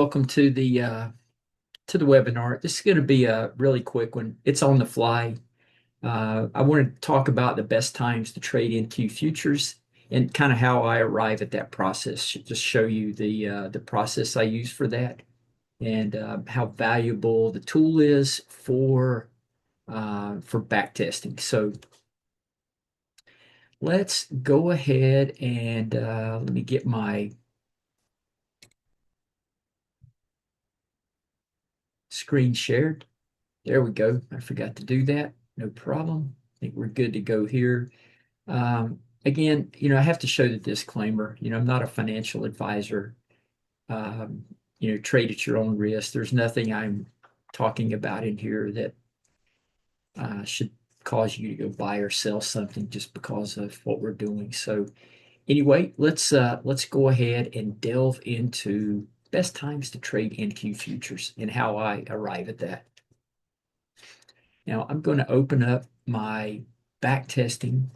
Welcome to the webinar. This is going to be a really quick one. It's on the fly. I want to talk about the best times to trade NQ futures and kind of how I arrive at that process. Just show you the process I use for that and how valuable the tool is for backtesting. So let's go ahead and let me get my screen shared. There we go. I forgot to do that. No problem. I think we're good to go here. Again, I have to show the disclaimer. I'm not a financial advisor. Um, trade at your own risk. There's nothing I'm talking about in here that should cause you to go buy or sell something just because of what we're doing. So anyway, let's go ahead and delve into best times to trade NQ futures and how I arrive at that. Now I'm going to open up my backtesting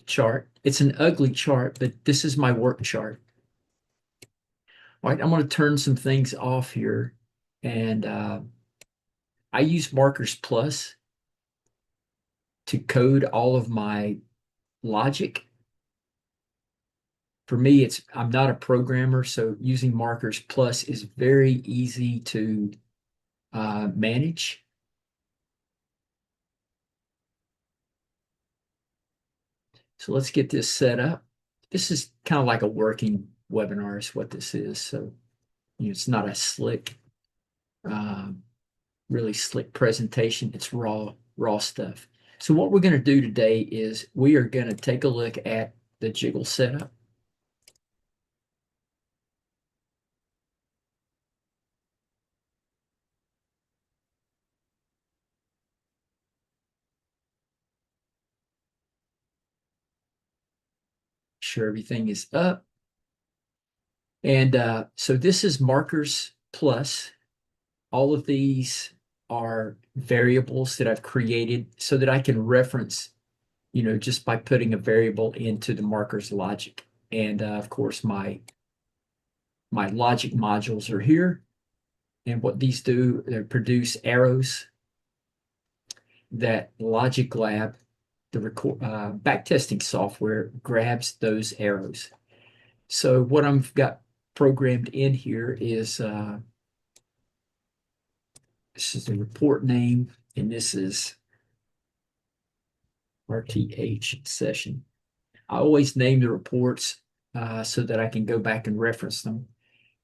chart. It's an ugly chart, but this is my work chart. All right, I'm going to turn some things off here. And I use Markers Plus to code all of my logic. For me, I'm not a programmer, so using Markers Plus is very easy to manage. So let's get this set up. This is kind of like a working webinar is what this is. So it's not a slick, uh, really slick presentation. It's raw stuff. So what we're going to do today is we are going to take a look at the jiggle setup. Sure everything is up. And so this is Markers Plus. All of these are variables that I've created so that I can reference, just by putting a variable into the markers logic. And of course, my logic modules are here. And what these do, they produce arrows that LogikLab, the backtesting software, grabs those arrows. So what I've got programmed in here is this is the report name, and this is RTH session. I always name the reports so that I can go back and reference them.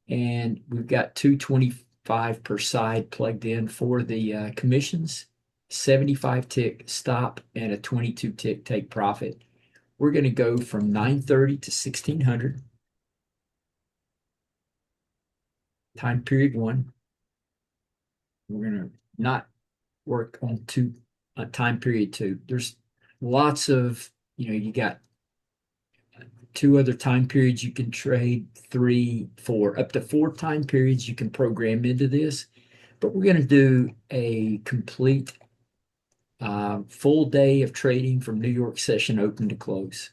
And we've got 225 per side plugged in for the commissions, 75 tick stop, and a 22 tick take profit. We're going to go from 930 to 1600, time period one. We're going to not work on time period two. There's lots of, you got two other time periods you can trade, three, four, up to four time periods you can program into this. But we're going to do a complete full day of trading from New York session open to close.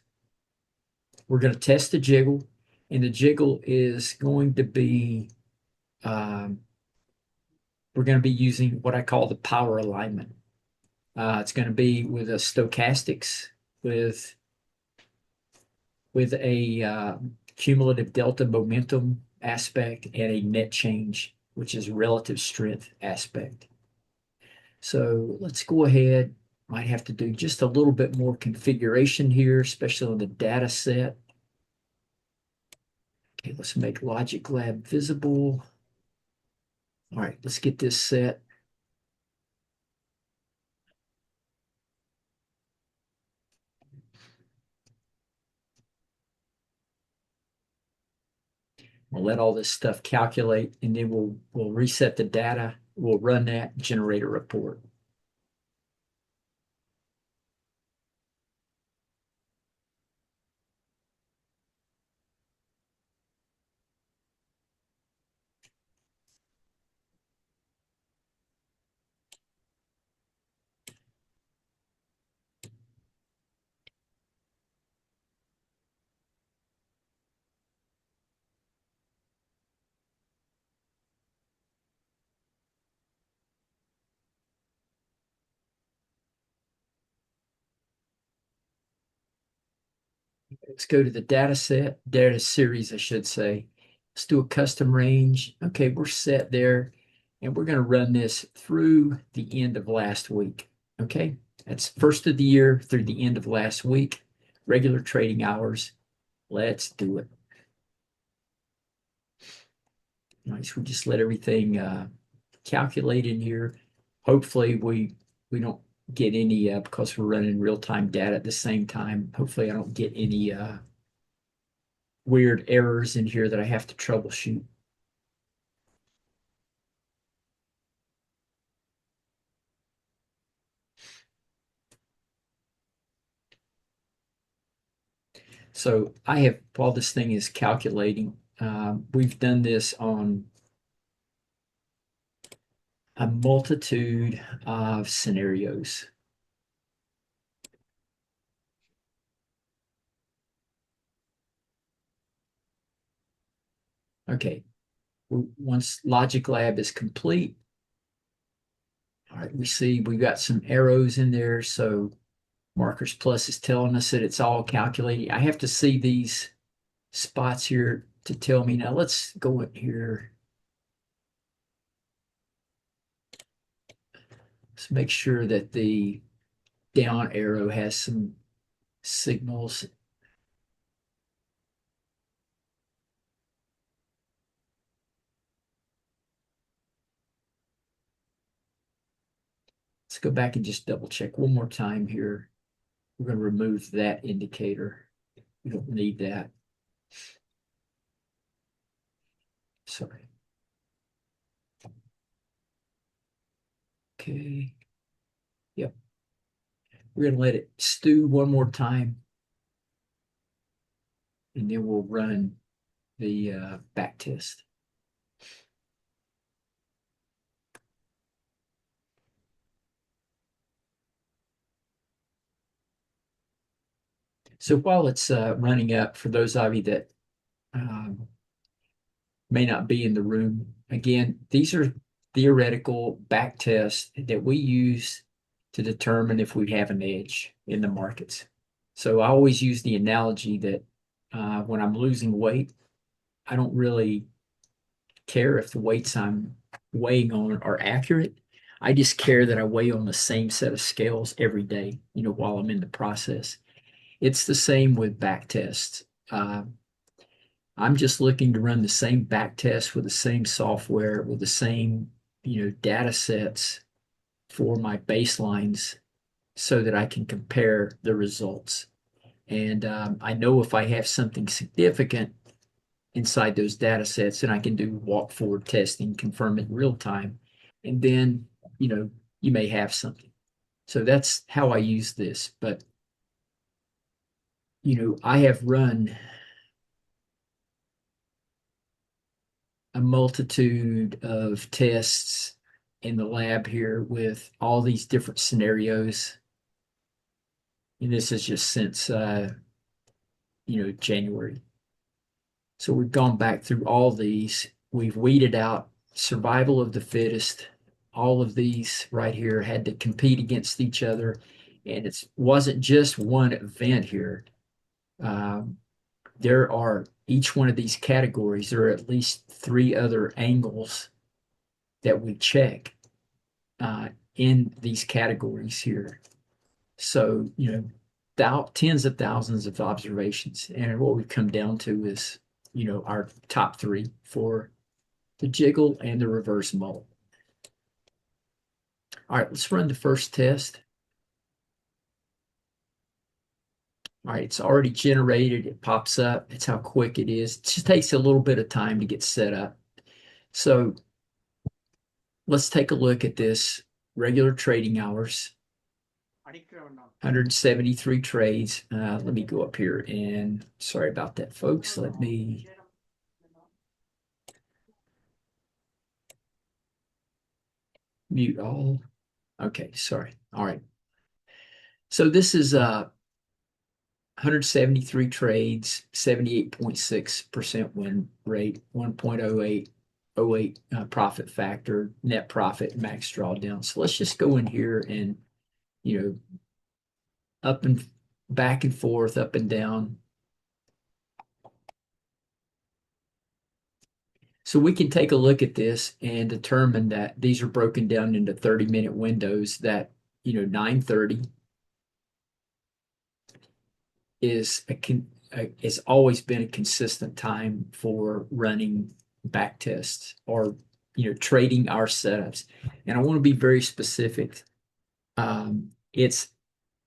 We're going to test the jiggle, and the jiggle is going to be, we're going to be using what I call the power alignment. It's going to be with a stochastics with a cumulative delta momentum aspect and a net change, which is relative strength aspect. So let's go ahead. Might have to do just a little bit more configuration here, especially on the data set. Okay, let's make LogikLab visible. All right, let's get this set. We'll let all this stuff calculate, and then we'll reset the data. We'll run that, generate a report. Let's go to the data series, I should say. Let's do a custom range. Okay, we're set there. And we're going to run this through the end of last week. Okay, that's first of the year through the end of last week. Regular trading hours. Let's do it. Nice. We just let everything calculate in here. Hopefully we don't get any because we're running real-time data at the same time. Hopefully I don't get any weird errors in here that I have to troubleshoot. So I have, while this thing is calculating, we've done this on a multitude of scenarios. Okay, once LogikLab is complete, all right, we see we've got some arrows in there. So Markers Plus is telling us that it's all calculating. I have to see these spots here to tell me. Now let's go in here. Let's make sure that the down arrow has some signals. Let's go back and just double check one more time here. We're going to remove that indicator. We don't need that. Sorry. Okay. Yep. We're going to let it stew one more time. And then we'll run the back test. So while it's running up, for those of you that may not be in the room, again, these are theoretical back tests that we use to determine if we have an edge in the markets. So I always use the analogy that when I'm losing weight, I don't really care if the weights I'm weighing on are accurate. I just care that I weigh on the same set of scales every day, while I'm in the process. It's the same with back tests. I'm just looking to run the same back test with the same software, with the same, data sets for my baselines so that I can compare the results. And I know if I have something significant inside those data sets, then I can do walk forward testing, confirm it in real time. And then, you may have something. So that's how I use this. But, I have run a multitude of tests in the lab here with all these different scenarios. And this is just since, January. So we've gone back through all these. We've weeded out survival of the fittest. All of these right here had to compete against each other. And it wasn't just one event here. There are each one of these categories, there are at least 3 other angles that we check in these categories here. So, tens of thousands of observations. And what we've come down to is, our top 3 for the jiggle and the reverse mult. All right, let's run the first test. All right, it's already generated. It pops up. That's how quick it is. It just takes a little bit of time to get set up. So let's take a look at this regular trading hours. 173 trades. Let me go up here and sorry about that, folks. Let me mute all. Okay, sorry. All right. So this is 173 trades, 78.6% win rate, 1.0808 profit factor, net profit, max drawdown. So let's just go in here and, up and back and forth, up and down. So we can take a look at this and determine that these are broken down into 30-minute windows that, 9:30 is has always been a consistent time for running back tests or, trading our setups. And I want to be very specific. It's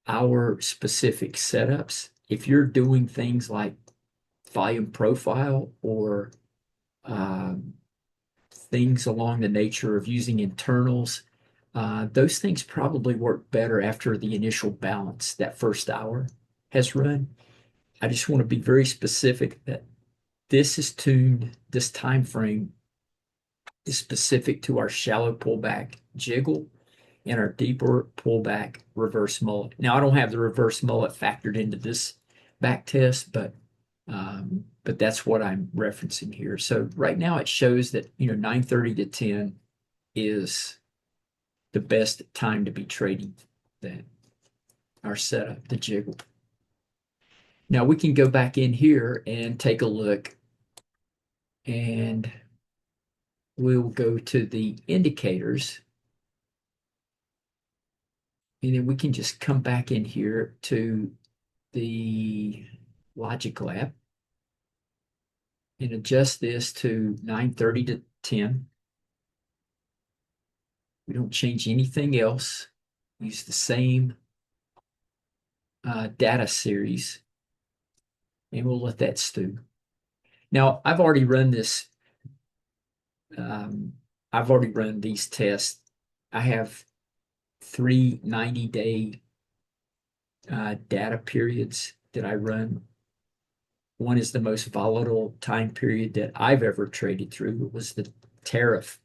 our specific setups. If you're doing things like volume profile or um, things along the nature of using internals, those things probably work better after the initial balance, that first hour has run. I just want to be very specific that this is tuned, this time frame is specific to our shallow pullback jiggle and our deeper pullback reverse mullet. Now, I don't have the reverse mullet factored into this back test, but that's what I'm referencing here. So right now it shows that 9:30 to 10 is the best time to be trading that our setup, the jiggle. Now we can go back in here and take a look, and we'll go to the indicators, and then we can just come back in here to the LogikLab and adjust this to 9:30 to 10. We don't change anything else. Use the same data series, and we'll let that stew. Now, I've already run this. I've already run these tests. I have 3 90-day data periods that I run. One is the most volatile time period that I've ever traded through. It was the tariff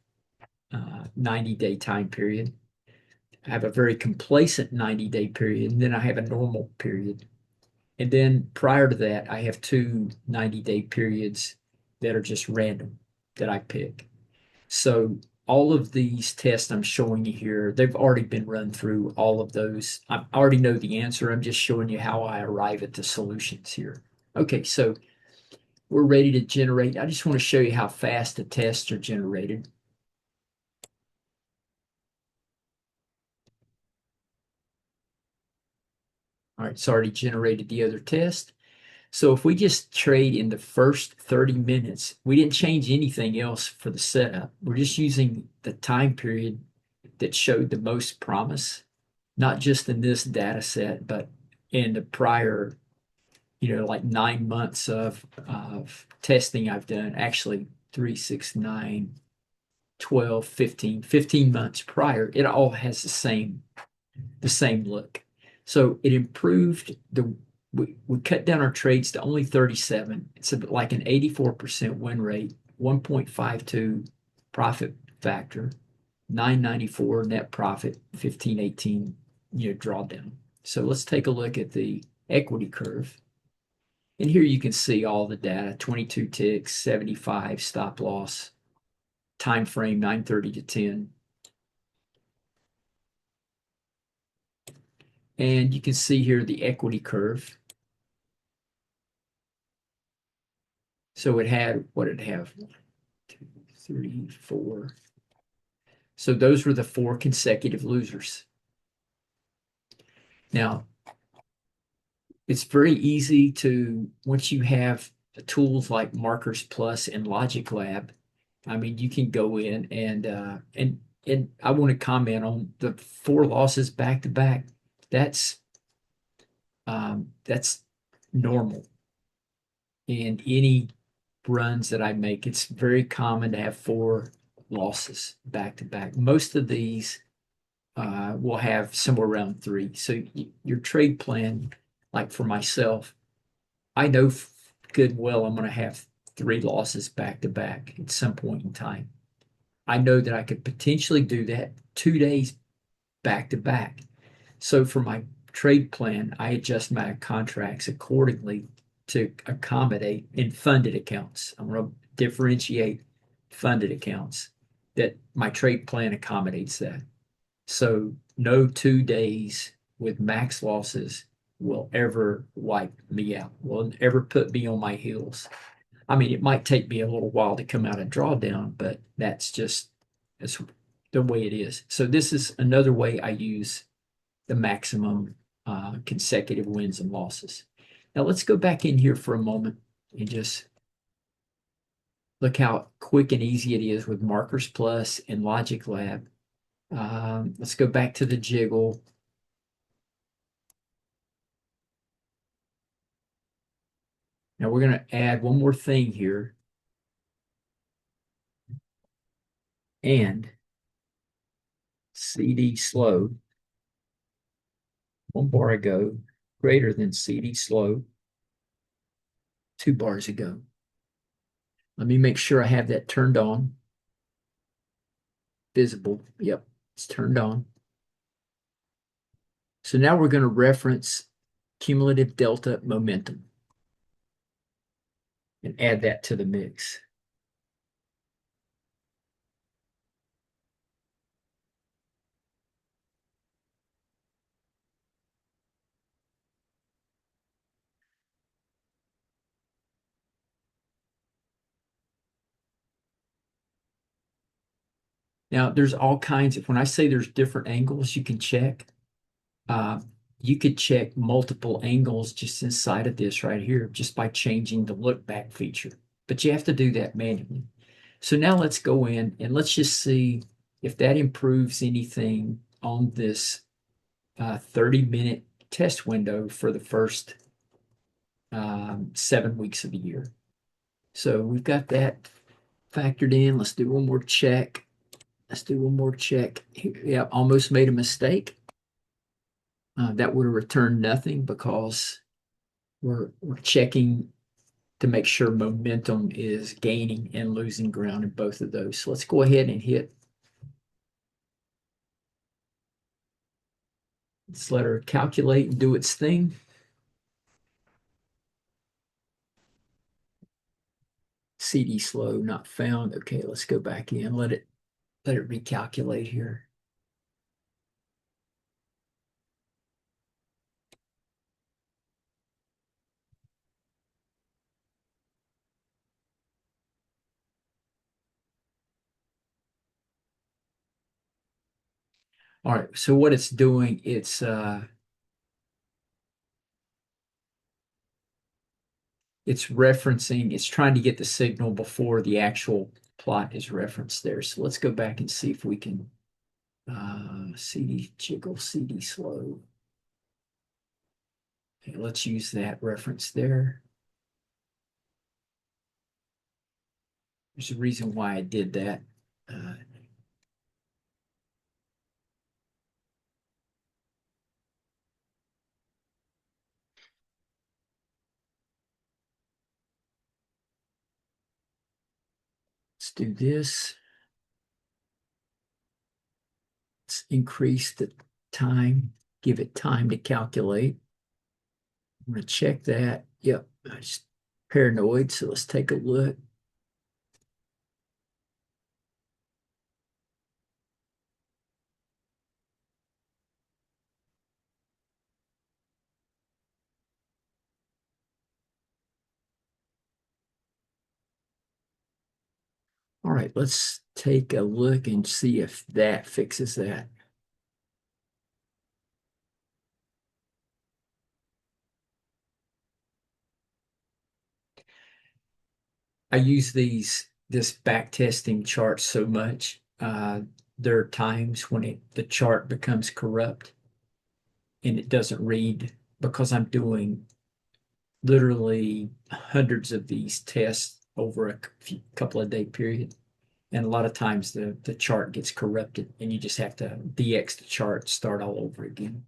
90-day time period. I have a very complacent 90-day period, and then I have a normal period. And then prior to that, I have 2 90-day periods that are just random that I pick. So all of these tests I'm showing you here, they've already been run through all of those. I already know the answer. I'm just showing you how I arrive at the solutions here. Okay, so we're ready to generate. I just want to show you how fast the tests are generated. All right, it's already generated the other test. So if we just trade in the first 30 minutes, we didn't change anything else for the setup. We're just using the time period that showed the most promise, not just in this data set, but in the prior, like 9 months of testing I've done, actually 3, 6, 9, 12, 15 months prior. It all has the same look. So it improved we cut down our trades to only 37. It's like an 84% win rate, 1.52 profit factor, 994 net profit, 1518 drawdown. So let's take a look at the equity curve. And here you can see all the data, 22 ticks, 75 stop loss, time frame 9:30 to 10. And you can see here the equity curve. So it had, what did it have? 1, 2, 3, 4. So those were the 4 consecutive losers. Now, it's very easy to, once you have tools like Markers Plus and LogikLab, I mean, you can go in and I want to comment on the 4 losses back to back. That's normal. And any runs that I make, it's very common to have 4 losses back to back. Most of these will have somewhere around 3. So your trade plan, like for myself, I know good and well I'm going to have 3 losses back to back at some point in time. I know that I could potentially do that 2 days back to back. So for my trade plan, I adjust my contracts accordingly to accommodate in funded accounts. I'm going to differentiate funded accounts that my trade plan accommodates that. So no 2 days with max losses will ever wipe me out, will ever put me on my heels. I mean, it might take me a little while to come out of drawdown, but that's the way it is. So this is another way I use the maximum consecutive wins and losses. Now let's go back in here for a moment and just look how quick and easy it is with Markers Plus and LogikLab. Let's go back to the jiggle. Now we're going to add one more thing here. And CD slow, one bar ago, greater than CD slow, 2 bars ago. Let me make sure I have that turned on. Visible. Yep, it's turned on. So now we're going to reference cumulative delta momentum and add that to the mix. Now, there's all kinds of, when I say there's different angles you can check, uh, you could check multiple angles just inside of this right here, just by changing the look back feature. But you have to do that manually. So now let's go in and let's just see if that improves anything on this 30-minute test window for the first 7 weeks of the year. So we've got that factored in. Let's do one more check. Let's do one more check. Yeah, almost made a mistake. That would have returned nothing because we're checking to make sure momentum is gaining and losing ground in both of those. So let's go ahead and hit. Let's let her calculate and do its thing. CD slow not found. Okay, let's go back in. Let it recalculate here. All right, so what it's doing, it's referencing, it's trying to get the signal before the actual plot is referenced there. So let's go back and see if we can CD jiggle, CD slow. Okay, let's use that reference there. There's a reason why I did that. Let's do this. Let's increase the time, give it time to calculate. I'm going to check that. Yep, I just paranoid. So let's take a look. All right, let's take a look and see if that fixes that. I use this back testing chart so much. There are times when the chart becomes corrupt and it doesn't read because I'm doing literally hundreds of these tests over a couple of day period. And a lot of times the chart gets corrupted and you just have to DX the chart, start all over again.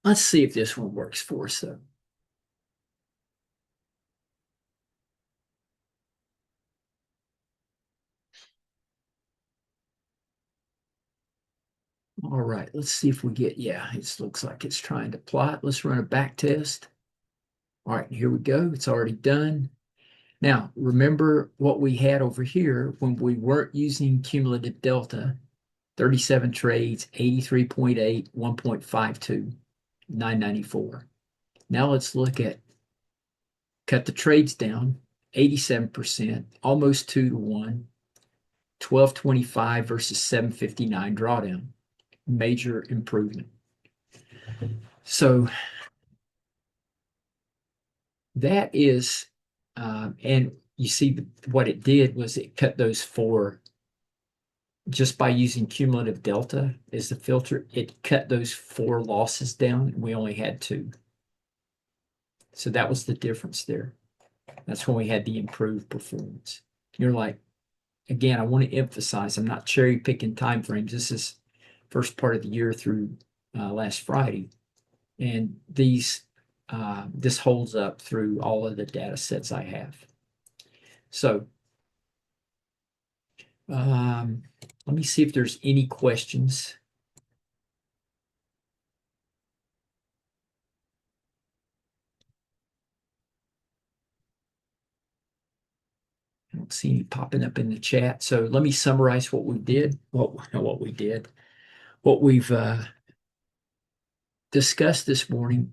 Let's see if this one works for us though. All right, let's see if we get, yeah, it looks like it's trying to plot. Let's run a back test. All right, here we go. It's already done. Now, remember what we had over here when we weren't using cumulative delta, 37 trades, 83.8, 1.52, 994. Now let's look at, cut the trades down. 87%, almost 2 to 1, 1225 versus 759 drawdown. Major improvement. So that is, and you see what it did was it cut those four, just by using cumulative delta as the filter, it cut those four losses down. We only had two. So that was the difference there. That's when we had the improved performance. You're like, again, I want to emphasize, I'm not cherry picking time frames. This is first part of the year through last Friday. And this holds up through all of the data sets I have. So let me see if there's any questions. I don't see any popping up in the chat. So let me summarize what we did. What we've discussed this morning.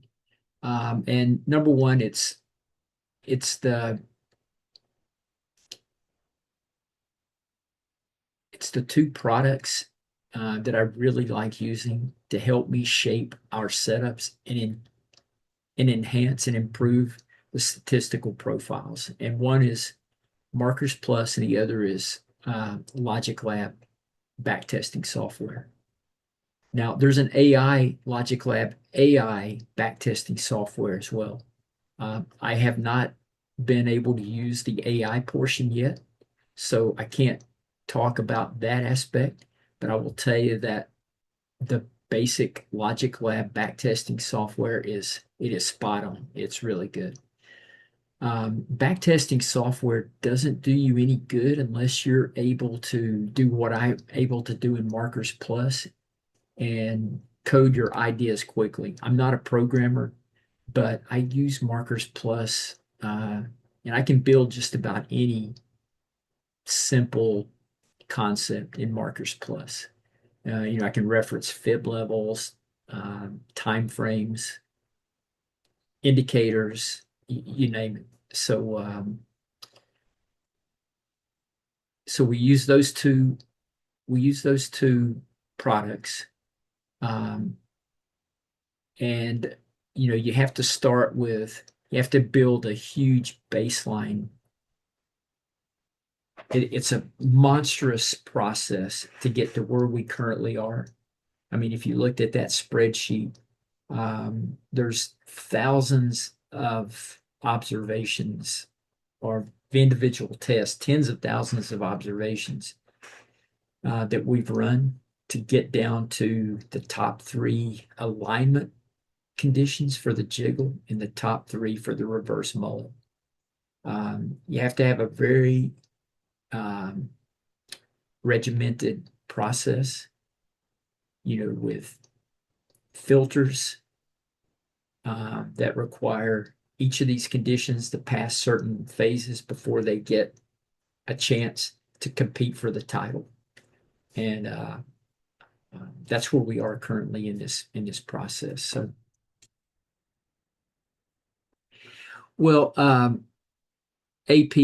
And number one, it's the two products that I really like using to help me shape our setups and enhance and improve the statistical profiles. And one is Markers Plus, and the other is LogikLab backtesting software. Now, there's an LogikLab AI backtesting software as well. I have not been able to use the AI portion yet, so I can't talk about that aspect, but I will tell you that the basic LogikLab backtesting software is spot on. It's really good. Backtesting software doesn't do you any good unless you're able to do what I'm able to do in Markers Plus and code your ideas quickly. I'm not a programmer, but I use Markers Plus, and I can build just about any simple concept in Markers Plus. I can reference fib levels, time frames, indicators, you name it. So we use those two. We use those two products, and you have to start with. You have to build a huge baseline. It's a monstrous process to get to where we currently are. I mean, if you looked at that spreadsheet, there's thousands of observations or individual tests, tens of thousands of observations that we've run to get down to the top three alignment conditions for the jiggle and the top three for the reverse mullet. You have to have a very regimented process, with filters that require each of these conditions to pass certain phases before they get a chance to compete for the title. And that's where we are currently in this process. So, well, AP,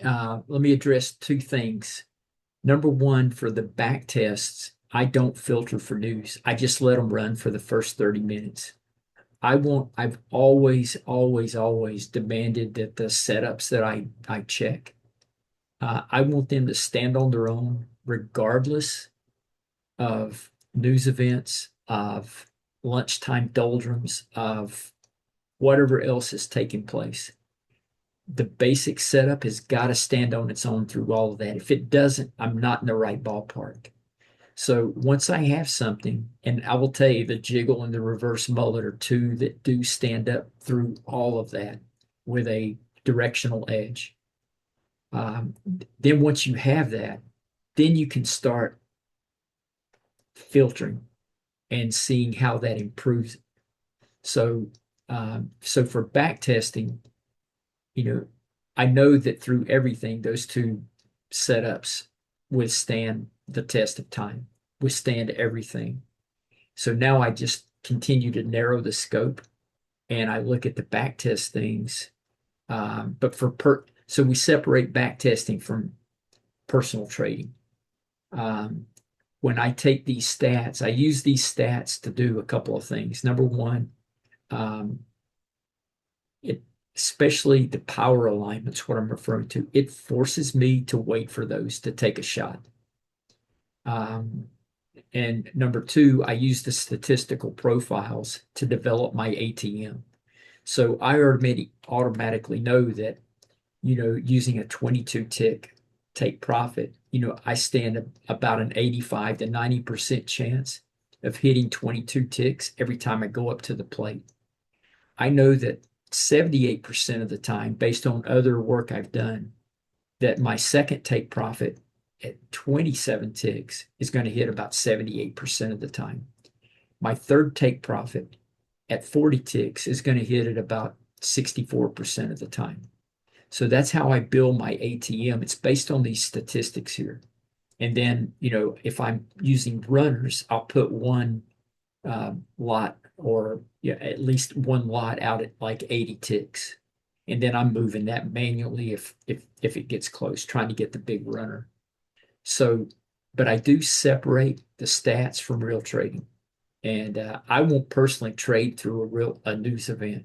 let me address two things. Number one, for the back tests, I don't filter for news. I just let them run for the first 30 minutes. I've always demanded that the setups that I check, I want them to stand on their own regardless of news events, of lunchtime doldrums, of whatever else is taking place. The basic setup has got to stand on its own through all of that. If it doesn't, I'm not in the right ballpark. So once I have something, and I will tell you, the jiggle and the reverse mullet are two that do stand up through all of that with a directional edge. Then once you have that, then you can start filtering and seeing how that improves. So for back testing, I know that through everything, those two setups withstand the test of time, withstand everything. So now I just continue to narrow the scope and I look at the back test things. But So we separate back testing from personal trading. When I take these stats, I use these stats to do a couple of things. Number one, it especially the power alignments, what I'm referring to, it forces me to wait for those to take a shot. And number two, I use the statistical profiles to develop my ATM. So I automatically know that, using a 22 tick take profit, I stand about an 85 to 90% chance of hitting 22 ticks every time I go up to the plate. I know that 78% of the time, based on other work I've done, that my second take profit at 27 ticks is going to hit about 78% of the time. My third take profit at 40 ticks is going to hit at about 64% of the time. So that's how I build my ATM. It's based on these statistics here. And then, if I'm using runners, I'll put one lot, or at least one lot out at like 80 ticks. And then I'm moving that manually if it gets close, trying to get the big runner. So, but I do separate the stats from real trading. And I won't personally trade through a news event,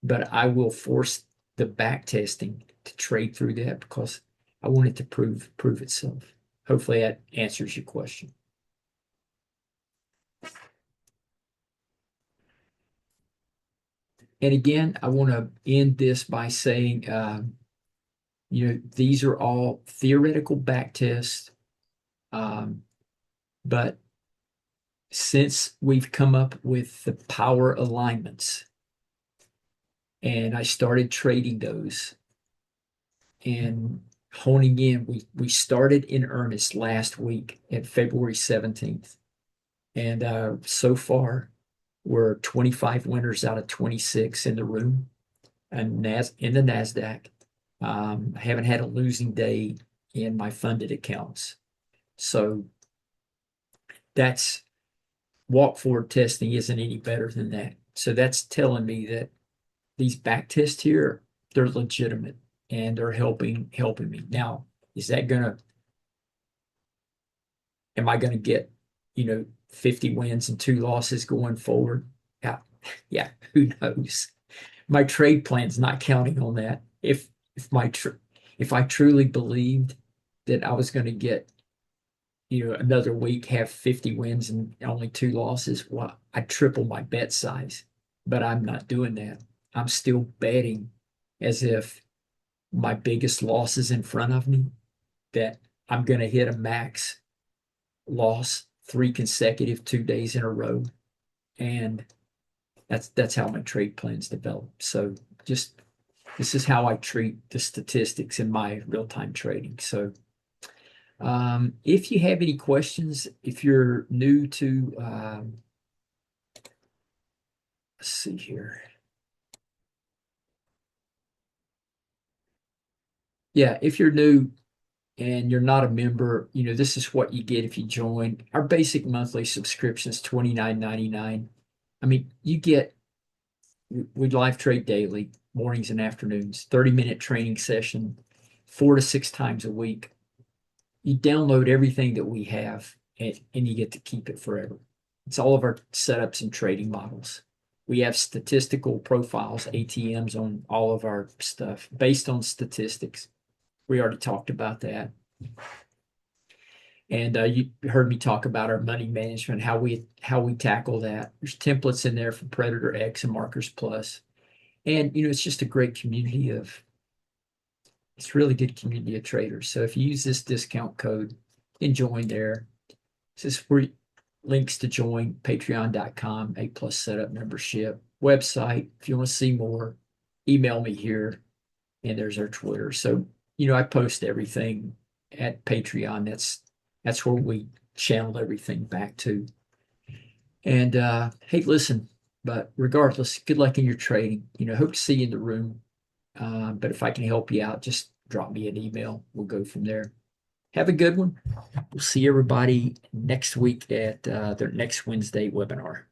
but I will force the back testing to trade through that because I want it to prove itself. Hopefully that answers your question. And again, I want to end this by saying, these are all theoretical back tests. But since we've come up with the power alignments and I started trading those and honing in, we started in earnest last week at February 17th. And so far, we're 25 winners out of 26 in the room and in the NASDAQ. I haven't had a losing day in my funded accounts. So that's walk forward testing isn't any better than that. So that's telling me that these back tests here, they're legitimate and they're helping me. Now, am I gonna get, 50 wins and 2 losses going forward? Yeah, who knows? My trade plan's not counting on that. If I truly believed that I was going to get, another week, have 50 wins and only 2 losses, well, I'd triple my bet size. But I'm not doing that. I'm still betting as if my biggest loss is in front of me, that I'm going to hit a max loss 3 consecutive 2 days in a row. And that's how my trade plans develop. So this is how I treat the statistics in my real-time trading. So if you have any questions, if you're new to, let's see here. Yeah, if you're new and you're not a member, this is what you get if you join. Our basic monthly subscription is $29.99. I mean, we live trade daily, mornings and afternoons, 30-minute training session, 4 to 6 times a week. You download everything that we have and you get to keep it forever. It's all of our setups and trading models. We have statistical profiles, ATMs on all of our stuff based on statistics. We already talked about that. And you heard me talk about our money management, how we tackle that. There's templates in there for Predator X and Markers Plus. And, it's just a great community it's really good community of traders. So if you use this discount code and join there, this is where links to join patreon.com, A+ setup membership, website. If you want to see more, email me here, and there's our Twitter. So, I post everything at Patreon. That's where we channel everything back to. And hey, listen, but regardless, good luck in your trading. Hope to see you in the room. But if I can help you out, just drop me an email. We'll go from there. Have a good one. We'll see everybody next week at the next Wednesday webinar.